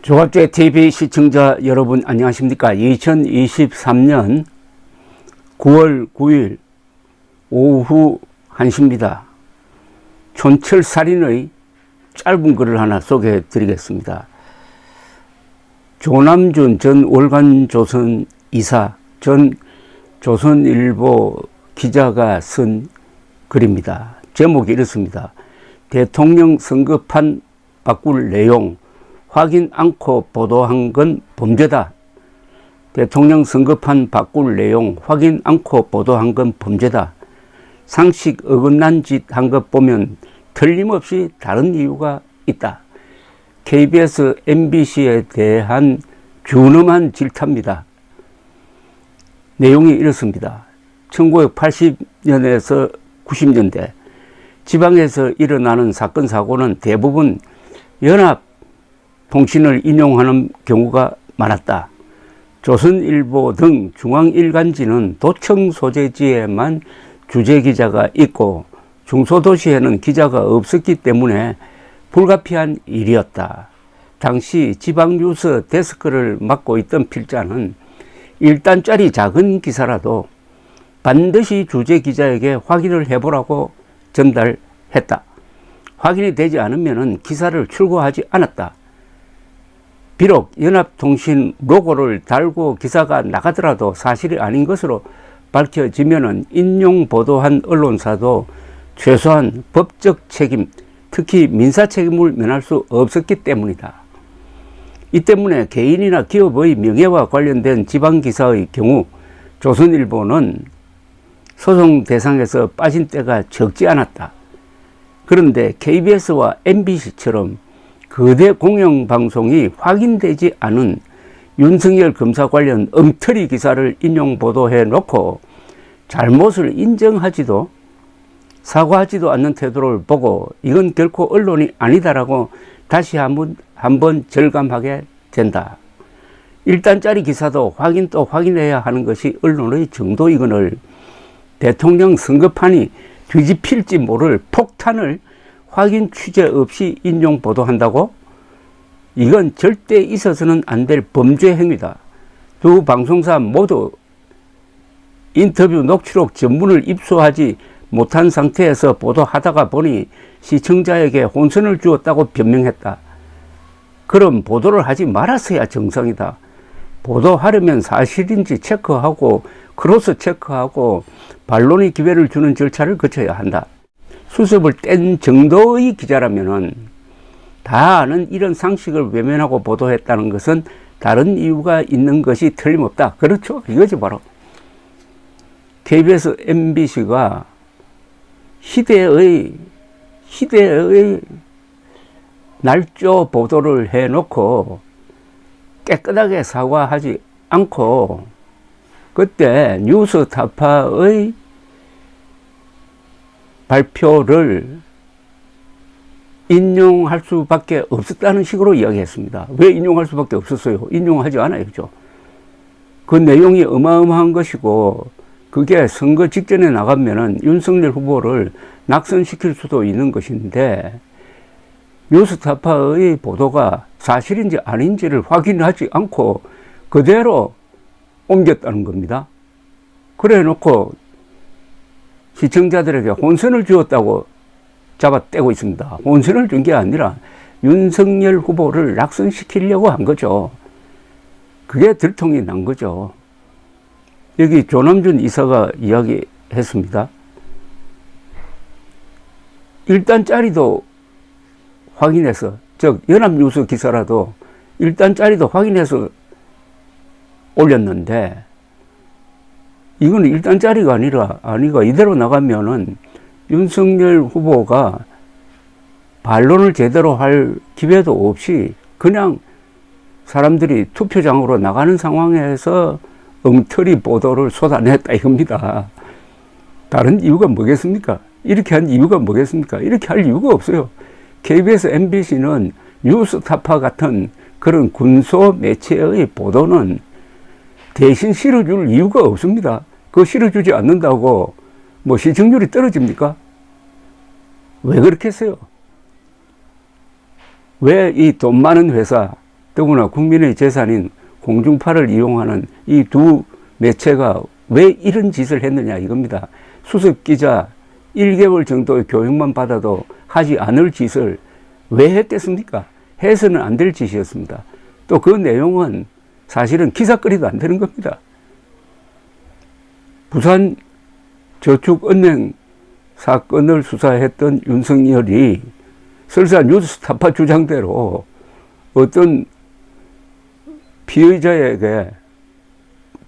조갑제 TV 시청자 여러분 안녕하십니까. 2023년 9월 9일 오후 1시입니다. 촌철살인의 짧은 글을 하나 소개해 드리겠습니다. 조남준 전 월간조선 이사, 전 조선일보 기자가 쓴 글입니다. 제목이 이렇습니다. 대통령 선거판 바꿀 내용 확인 않고 보도한 건 범죄다. 대통령 선거판 바꿀 내용 확인 않고 보도한 건 범죄다. 상식 어긋난 짓 한 것 보면 틀림없이 다른 이유가 있다. KBS, MBC에 대한 준엄한 질타입니다. 내용이 이렇습니다. 1980년에서 90년대 지방에서 일어나는 사건 사고는 대부분 연합통신을 인용하는 경우가 많았다. 조선일보 등 중앙일간지는 도청 소재지에만 주재기자가 있고 중소도시에는 기자가 없었기 때문에 불가피한 일이었다. 당시 지방뉴스 데스크를 맡고 있던 필자는 1단짜리 작은 기사라도 반드시 주재기자에게 확인을 해보라고 전달했다. 확인이 되지 않으면 기사를 출고하지 않았다. 비록 연합통신 로고를 달고 기사가 나가더라도 사실이 아닌 것으로 밝혀지면 인용 보도한 언론사도 최소한 법적 책임, 특히 민사 책임을 면할 수 없었기 때문이다. 이 때문에 개인이나 기업의 명예와 관련된 지방기사의 경우 조선일보는 소송 대상에서 빠진 때가 적지 않았다. 그런데 KBS와 MBC처럼 거대 공영방송이 확인되지 않은 윤석열 검사 관련 엉터리 기사를 인용 보도해 놓고 잘못을 인정하지도 사과하지도 않는 태도를 보고 이건 결코 언론이 아니다라고 다시 한번 절감하게 된다. 1단짜리 기사도 확인 또 확인해야 하는 것이 언론의 정도이거늘 대통령 선거판이 뒤집힐지 모를 폭탄을 확인 취재 없이 인용 보도한다고? 이건 절대 있어서는 안 될 범죄 행위다. 두 방송사 모두 인터뷰 녹취록 전문을 입수하지 못한 상태에서 보도하다가 보니 시청자에게 혼선을 주었다고 변명했다. 그럼 보도를 하지 말았어야 정상이다. 보도하려면 사실인지 체크하고 크로스 체크하고 반론의 기회를 주는 절차를 거쳐야 한다. 수습을 뗀 정도의 기자라면은 다 아는 이런 상식을 외면하고 보도했다는 것은 다른 이유가 있는 것이 틀림없다. 그렇죠? 이거지 바로. KBS, MBC가 시대의 날조 보도를 해놓고 깨끗하게 사과하지 않고 그때 뉴스타파의 발표를 인용할 수밖에 없었다는 식으로 이야기했습니다. 왜 인용할 수밖에 없었어요? 인용하지 않아요. 그죠? 그 내용이 어마어마한 것이고 그게 선거 직전에 나가면은 윤석열 후보를 낙선시킬 수도 있는 것인데 뉴스타파의 보도가 사실인지 아닌지를 확인하지 않고 그대로 옮겼다는 겁니다. 그래 놓고 시청자들에게 혼선을 주었다고 잡아떼고 있습니다. 혼선을 준 게 아니라 윤석열 후보를 낙선시키려고 한 거죠. 그게 들통이 난 거죠. 여기 조남준 이사가 이야기했습니다. 1단짜리도 확인해서, 즉 연합뉴스 기사라도 1단짜리도 확인해서 올렸는데 이거는 1단짜리가 아니가 이대로 나가면은 윤석열 후보가 반론을 제대로 할 기회도 없이 그냥 사람들이 투표장으로 나가는 상황에서 엉터리 보도를 쏟아냈다 이겁니다. 다른 이유가 뭐겠습니까? 이렇게 한 이유가 뭐겠습니까? 이렇게 할 이유가 없어요. KBS, MBC는 뉴스타파 같은 그런 군소 매체의 보도는 대신 실어줄 이유가 없습니다. 그거 실어주지 않는다고 뭐 시청률이 떨어집니까? 왜 그렇게 했어요? 왜 이 돈 많은 회사, 더구나 국민의 재산인 공중파를 이용하는 이 두 매체가 왜 이런 짓을 했느냐 이겁니다. 수석 기자 1개월 정도의 교육만 받아도 하지 않을 짓을 왜 했겠습니까? 해서는 안 될 짓이었습니다. 또 그 내용은 사실은 기사거리도 안 되는 겁니다. 부산 저축은행 사건을 수사했던 윤석열이 설사 뉴스타파 주장대로 어떤 피의자에게,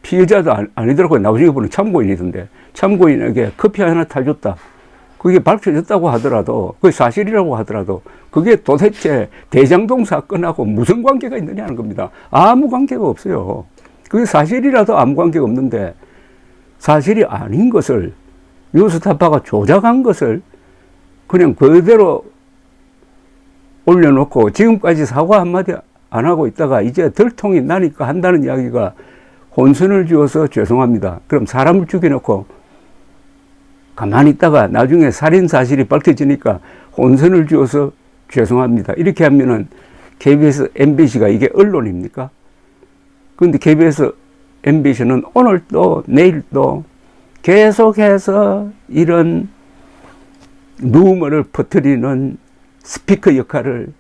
피의자도 아니더라고요. 나중에 보는 참고인이던데, 참고인에게 커피 하나 타줬다. 그게 밝혀졌다고 하더라도, 그게 사실이라고 하더라도, 그게 도대체 대장동 사건하고 무슨 관계가 있느냐는 겁니다. 아무 관계가 없어요. 그게 사실이라도 아무 관계가 없는데, 사실이 아닌 것을, 뉴스타파가 조작한 것을 그냥 그대로 올려놓고 지금까지 사과 한마디 안 하고 있다가 이제 들통이 나니까 한다는 이야기가 혼선을 주어서 죄송합니다. 그럼 사람을 죽여놓고 가만히 있다가 나중에 살인 사실이 밝혀지니까 혼선을 주어서 죄송합니다. 이렇게 하면은 KBS, MBC가 이게 언론입니까? 그런데 KBS, MBC는 오늘도 내일도 계속해서 이런 루머를 퍼뜨리는 스피커 역할을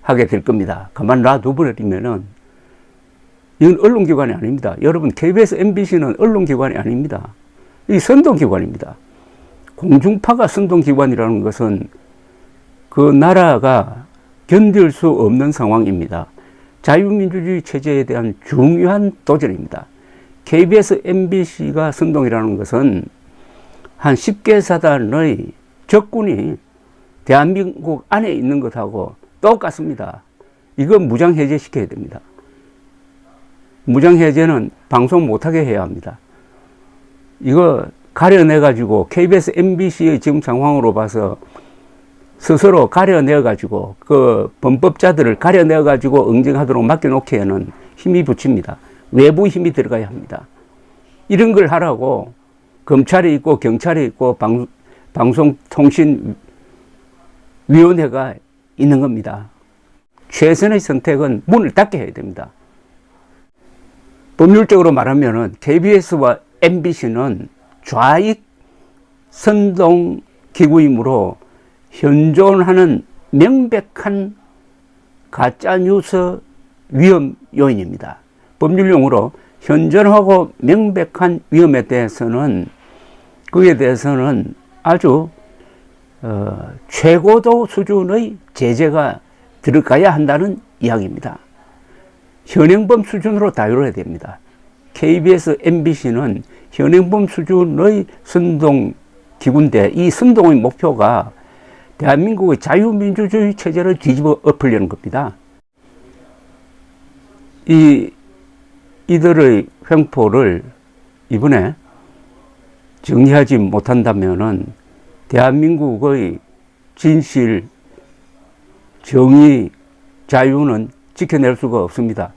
하게 될 겁니다. 가만 놔둬버리면은 이건 언론기관이 아닙니다. 여러분, KBS, MBC는 언론기관이 아닙니다. 이 선동기관입니다. 공중파가 선동기관이라는 것은 그 나라가 견딜 수 없는 상황입니다. 자유민주주의 체제에 대한 중요한 도전입니다. KBS, MBC가 선동이라는 것은 한 10개 사단의 적군이 대한민국 안에 있는 것하고 똑같습니다. 이건 무장해제 시켜야 됩니다. 무장해제는 방송 못하게 해야 합니다. 이거 가려내가지고 KBS, MBC의 지금 상황으로 봐서 스스로 가려내가지고 그 범법자들을 가려내가지고 응징하도록 맡겨놓기에는 힘이 붙입니다. 외부 힘이 들어가야 합니다. 이런 걸 하라고 검찰이 있고 경찰이 있고 방송통신위원회가 있는 겁니다. 최선의 선택은 문을 닫게 해야 됩니다. 법률적으로 말하면 KBS와 MBC는 좌익 선동 기구이므로 현존하는 명백한 가짜뉴스 위험 요인입니다. 법률용어로 현존하고 명백한 위험에 대해서는 그에 대해서는 아주 최고도 수준의 제재가 들어가야 한다는 이야기입니다. 현행범 수준으로 다뤄야 됩니다. KBS, MBC는 현행범 수준의 선동 기구인데 이 선동의 목표가 대한민국의 자유민주주의 체제를 뒤집어 엎으려는 겁니다. 이들의 횡포를 이번에 정리하지 못한다면은 대한민국의 진실, 정의, 자유는 지켜낼 수가 없습니다.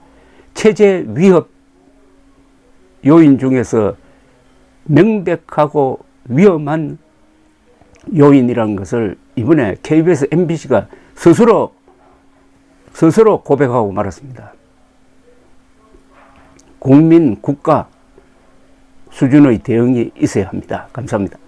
체제 위협 요인 중에서 명백하고 위험한 요인이라는 것을 이번에 KBS, MBC가 스스로 고백하고 말았습니다. 국민, 국가 수준의 대응이 있어야 합니다. 감사합니다.